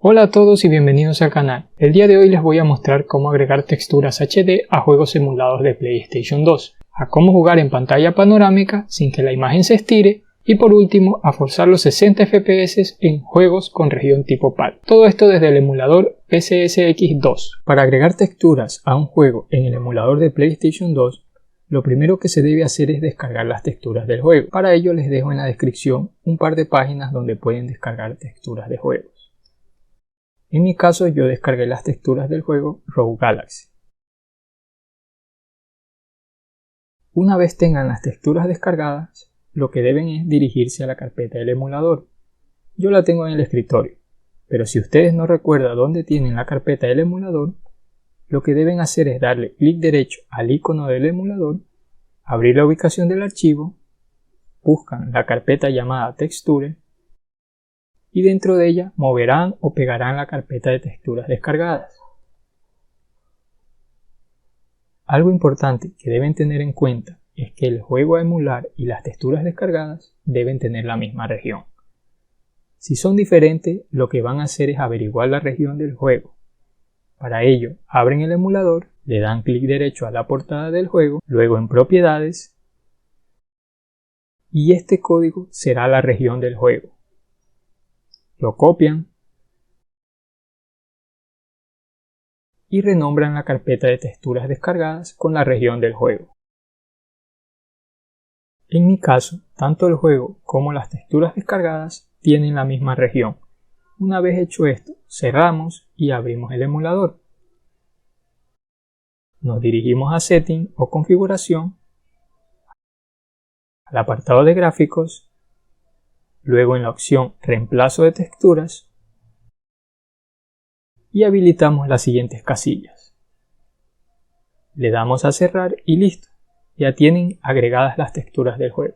Hola a todos y bienvenidos al canal. El día de hoy les voy a mostrar cómo agregar texturas HD a juegos emulados de PlayStation 2, a cómo jugar en pantalla panorámica sin que la imagen se estire y por último a forzar los 60 FPS en juegos con región tipo PAL. Todo esto desde el emulador PCSX2. Para agregar texturas a un juego en el emulador de PlayStation 2, lo primero que se debe hacer es descargar las texturas del juego. Para ello les dejo en la descripción un par de páginas donde pueden descargar texturas de juegos. En mi caso yo descargué las texturas del juego Rogue Galaxy. Una vez tengan las texturas descargadas, lo que deben es dirigirse a la carpeta del emulador. Yo la tengo en el escritorio, pero si ustedes no recuerdan dónde tienen la carpeta del emulador, lo que deben hacer es darle clic derecho al icono del emulador, abrir la ubicación del archivo, buscan la carpeta llamada Texture, y dentro de ella moverán o pegarán la carpeta de texturas descargadas. Algo importante que deben tener en cuenta es que el juego a emular y las texturas descargadas deben tener la misma región. Si son diferentes, lo que van a hacer es averiguar la región del juego. Para ello, abren el emulador, le dan clic derecho a la portada del juego, luego en Propiedades, y este código será la región del juego. Lo copian y renombran la carpeta de texturas descargadas con la región del juego. En mi caso, tanto el juego como las texturas descargadas tienen la misma región. Una vez hecho esto, cerramos y abrimos el emulador. Nos dirigimos a Setting o Configuración, al apartado de Gráficos, luego en la opción Reemplazo de texturas y habilitamos las siguientes casillas. Le damos a cerrar y listo, ya tienen agregadas las texturas del juego.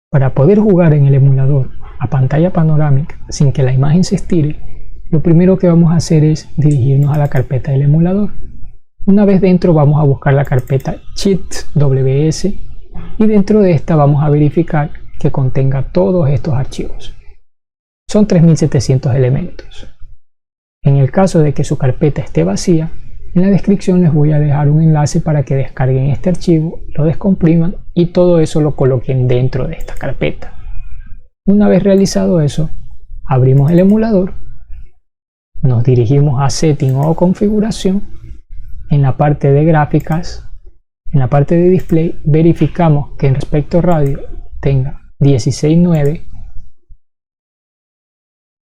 Para poder jugar en el emulador a pantalla panorámica sin que la imagen se estire, lo primero que vamos a hacer es dirigirnos a la carpeta del emulador. Una vez dentro vamos a buscar la carpeta cheats.ws y dentro de esta vamos a verificar que contenga todos estos archivos. Son 3700 elementos. En el caso de que su carpeta esté vacía, en la descripción les voy a dejar un enlace para que descarguen este archivo, lo descompriman y todo eso lo coloquen dentro de esta carpeta. Una vez realizado eso, abrimos el emulador, nos dirigimos a Setting o Configuración, en la parte de Gráficas, en la parte de Display verificamos que en respecto radio tenga 16.9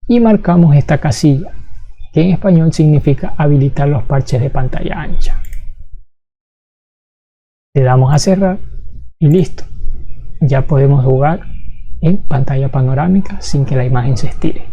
y marcamos esta casilla, que en español significa habilitar los parches de pantalla ancha. Le damos a cerrar y listo. Ya podemos jugar en pantalla panorámica sin que la imagen se estire.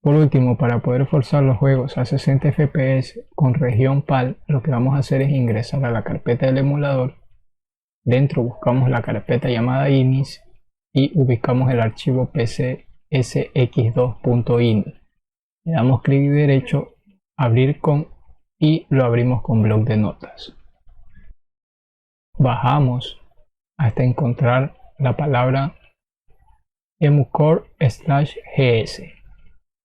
Por último, para poder forzar los juegos a 60 FPS con región PAL, lo que vamos a hacer es ingresar a la carpeta del emulador. Dentro buscamos la carpeta llamada inis y ubicamos el archivo pcsx2.ini. Le damos clic derecho, abrir con y lo abrimos con bloc de notas. Bajamos hasta encontrar la palabra emucore/gs.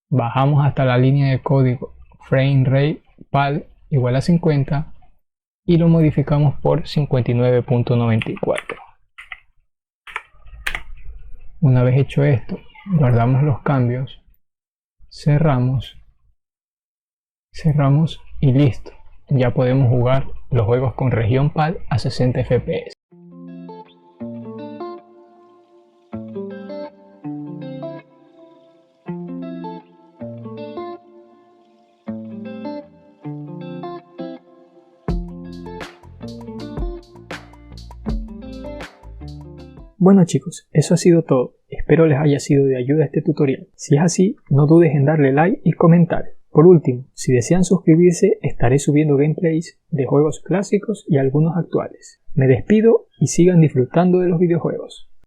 Bajamos hasta la línea de código framerate PAL igual a 50 y lo modificamos por 59.94. Una vez hecho esto, guardamos los cambios, cerramos y listo. Ya podemos jugar los juegos con región PAL a 60 FPS. Bueno chicos, eso ha sido todo. Espero les haya sido de ayuda este tutorial. Si es así, no dudes en darle like y comentar. Por último, si desean suscribirse, estaré subiendo gameplays de juegos clásicos y algunos actuales. Me despido y sigan disfrutando de los videojuegos.